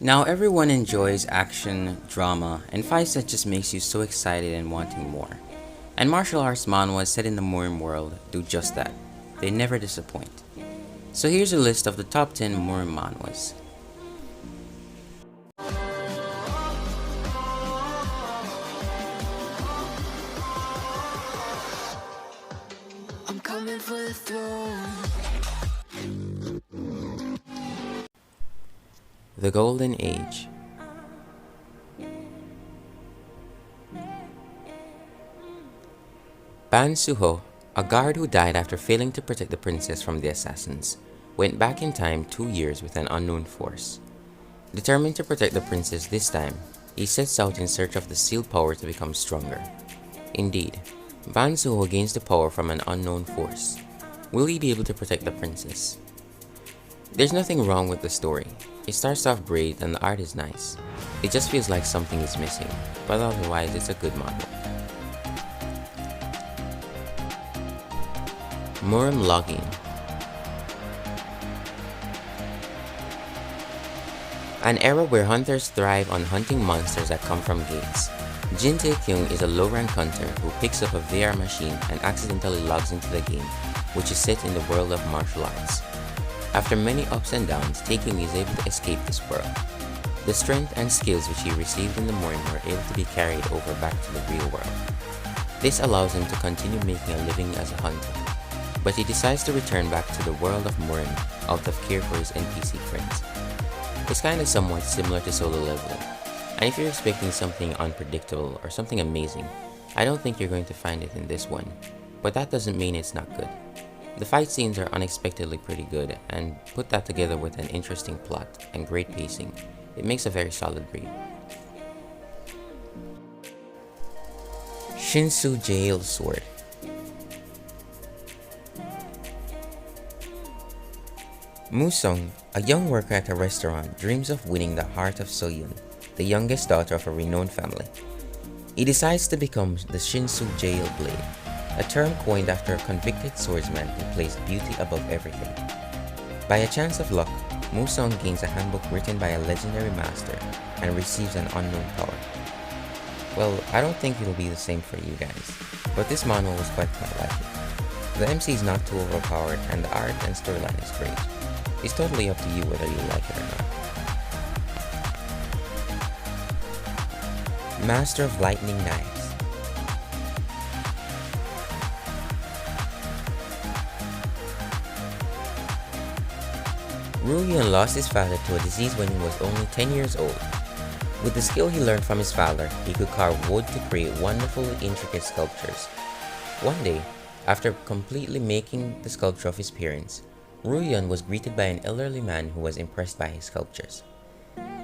Now everyone enjoys action, drama, and fights that just makes you so excited and wanting more. And martial arts manhwas set in the Murim world do just that. They never disappoint. So here's a list of the top 10 Murim manhwas. I'm coming for the throne. The Golden Age. Ban Suho, a guard who died after failing to protect the princess from the assassins, went back in time 2 years with an unknown force. Determined to protect the princess this time, he sets out in search of the sealed power to become stronger. Indeed, Ban Suho gains the power from an unknown force. Will he be able to protect the princess? There's nothing wrong with the story. It starts off great and the art is nice. It just feels like something is missing, but otherwise it's a good model. Murim Logging. An era where hunters thrive on hunting monsters that come from gates. Jin Tae-kyung is a low-rank hunter who picks up a VR machine and accidentally logs into the game, which is set in the world of martial arts. After many ups and downs, Tae-kyung is able to escape this world. The strength and skills which he received in the Murim were able to be carried over back to the real world. This allows him to continue making a living as a hunter, but he decides to return back to the world of Murim out of care for his NPC friends. It's kinda somewhat similar to solo leveling, and if you're expecting something unpredictable or something amazing, I don't think you're going to find it in this one, but that doesn't mean it's not good. The fight scenes are unexpectedly pretty good, and put that together with an interesting plot and great pacing, it makes a very solid read. Shinsu Jail Sword. Musong, a young worker at a restaurant, dreams of winning the heart of Soyun, the youngest daughter of a renowned family. He decides to become the Shinsu Jail Blade, a term coined after a convicted swordsman who placed beauty above everything. By a chance of luck, Musong gains a handbook written by a legendary master and receives an unknown power. Well, I don't think it'll be the same for you guys, but this manhwa was quite like it. The MC is not too overpowered and the art and storyline is great. It's totally up to you whether you like it or not. Master of Lightning Knives. Ruhyun lost his father to a disease when he was only 10 years old. With the skill he learned from his father, he could carve wood to create wonderfully intricate sculptures. One day, after completely making the sculpture of his parents, Ruhyun was greeted by an elderly man who was impressed by his sculptures.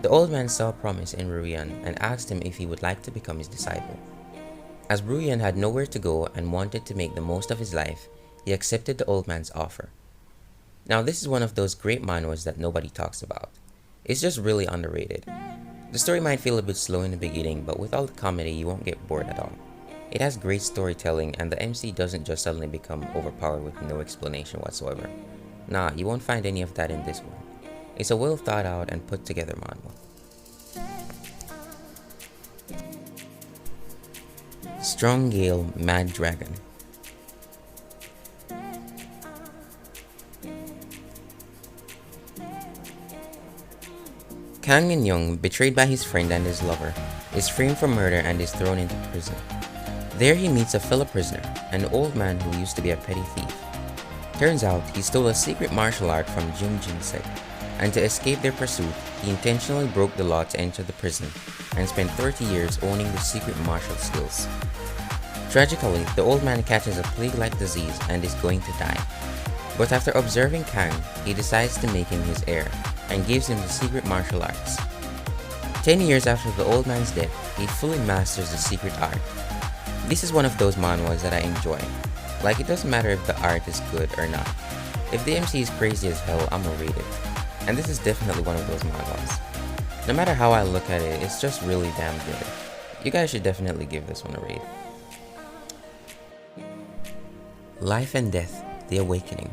The old man saw promise in Ruhyun and asked him if he would like to become his disciple. As Ruhyun had nowhere to go and wanted to make the most of his life, he accepted the old man's offer. Now this is one of those great manhwas that nobody talks about. It's just really underrated. The story might feel a bit slow in the beginning, but with all the comedy you won't get bored at all. It has great storytelling and the MC doesn't just suddenly become overpowered with no explanation whatsoever. Nah, you won't find any of that in this one. It's a well thought out and put together manhwa. Strong Gale Mad Dragon. Kang Min-young, betrayed by his friend and his lover, is framed for murder and is thrown into prison. There he meets a fellow prisoner, an old man who used to be a petty thief. Turns out he stole a secret martial art from Jung Jin-sek, and to escape their pursuit, he intentionally broke the law to enter the prison and spent 30 years owning the secret martial skills. Tragically, the old man catches a plague-like disease and is going to die. But after observing Kang, he decides to make him his heir and gives him the secret martial arts. 10 years after the old man's death, he fully masters the secret art. This is one of those manhwas that I enjoy. Like, it doesn't matter if the art is good or not. If the MC is crazy as hell, I'ma read it. And this is definitely one of those manhwas. No matter how I look at it, it's just really damn good. You guys should definitely give this one a read. Life and Death, The Awakening.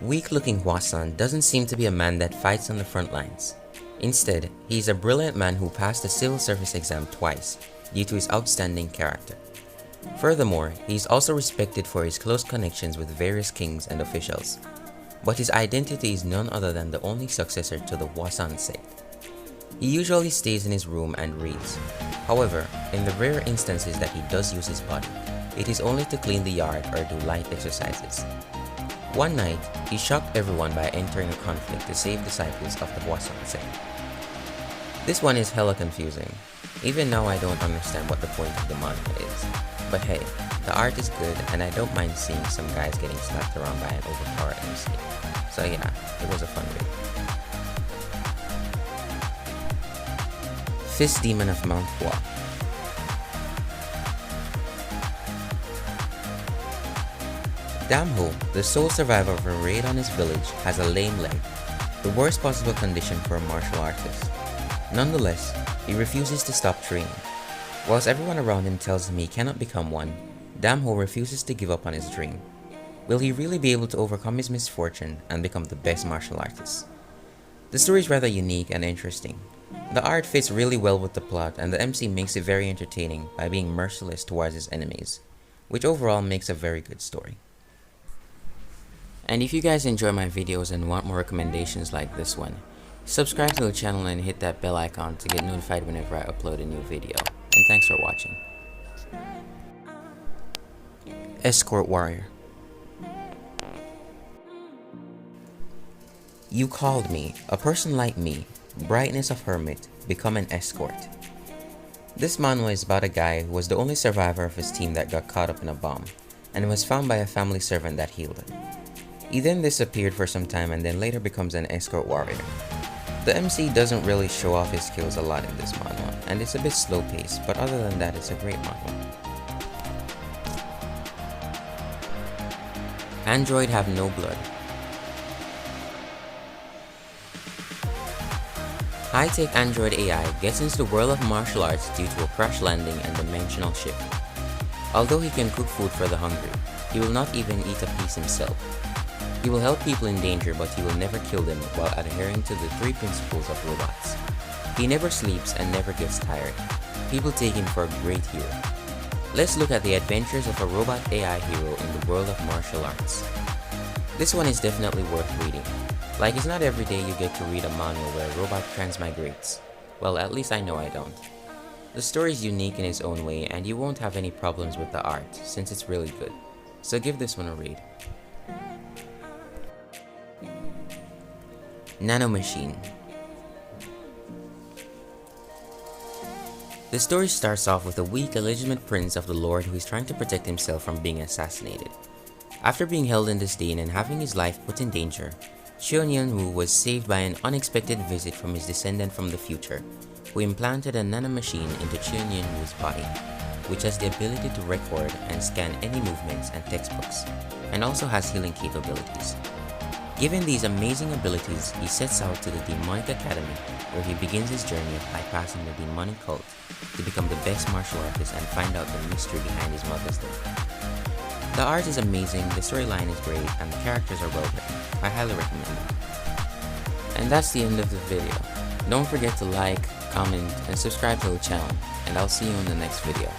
Weak-looking Hwasan doesn't seem to be a man that fights on the front lines. Instead, he is a brilliant man who passed the civil service exam twice due to his outstanding character. Furthermore, he is also respected for his close connections with various kings and officials. But his identity is none other than the only successor to the Hwasan sect. He usually stays in his room and reads. However, in the rare instances that he does use his body, it is only to clean the yard or do light exercises. One night, he shocked everyone by entering a conflict to save disciples of the Hwasan sect. This one is hella confusing. Even now I don't understand what the point of the manga is. But hey, the art is good and I don't mind seeing some guys getting slapped around by an overpowered MC. So yeah, it was a fun read. Fist Demon of Manhua. Damho, the sole survivor of a raid on his village, has a lame leg, the worst possible condition for a martial artist. Nonetheless, he refuses to stop training. Whilst everyone around him tells him he cannot become one, Damho refuses to give up on his dream. Will he really be able to overcome his misfortune and become the best martial artist? The story is rather unique and interesting. The art fits really well with the plot and the MC makes it very entertaining by being merciless towards his enemies, which overall makes a very good story. And if you guys enjoy my videos and want more recommendations like this one, subscribe to the channel and hit that bell icon to get notified whenever I upload a new video. And thanks for watching. Escort Warrior. You called me, a person like me, brightness of hermit, become an escort. This manhwa is about a guy who was the only survivor of his team that got caught up in a bomb, and was found by a family servant that healed him. He then disappeared for some time and then later becomes an escort warrior. The MC doesn't really show off his skills a lot in this manhwa, and it's a bit slow paced, but other than that it's a great manhwa. Android have no blood. High-tech android AI gets into the world of martial arts due to a crash landing and dimensional shift. Although he can cook food for the hungry, he will not even eat a piece himself. He will help people in danger, but he will never kill them while adhering to the 3 principles of robots. He never sleeps and never gets tired. People take him for a great hero. Let's look at the adventures of a robot AI hero in the world of martial arts. This one is definitely worth reading. Like, it's not every day you get to read a manhwa where a robot transmigrates. Well, at least I know I don't. The story is unique in its own way and you won't have any problems with the art since it's really good. So give this one a read. Nanomachine. The story starts off with a weak, illegitimate prince of the Lord who is trying to protect himself from being assassinated. After being held in disdain and having his life put in danger, Cheonyeon-woo was saved by an unexpected visit from his descendant from the future, who implanted a nanomachine into Cheonyeon-woo's body, which has the ability to record and scan any movements and textbooks, and also has healing capabilities. Given these amazing abilities, he sets out to the Demonic Academy, where he begins his journey of bypassing the demonic cult to become the best martial artist and find out the mystery behind his mother's death. The art is amazing, the storyline is great, and the characters are well written. I highly recommend it. And that's the end of the video. Don't forget to like, comment, and subscribe to the channel, and I'll see you in the next video.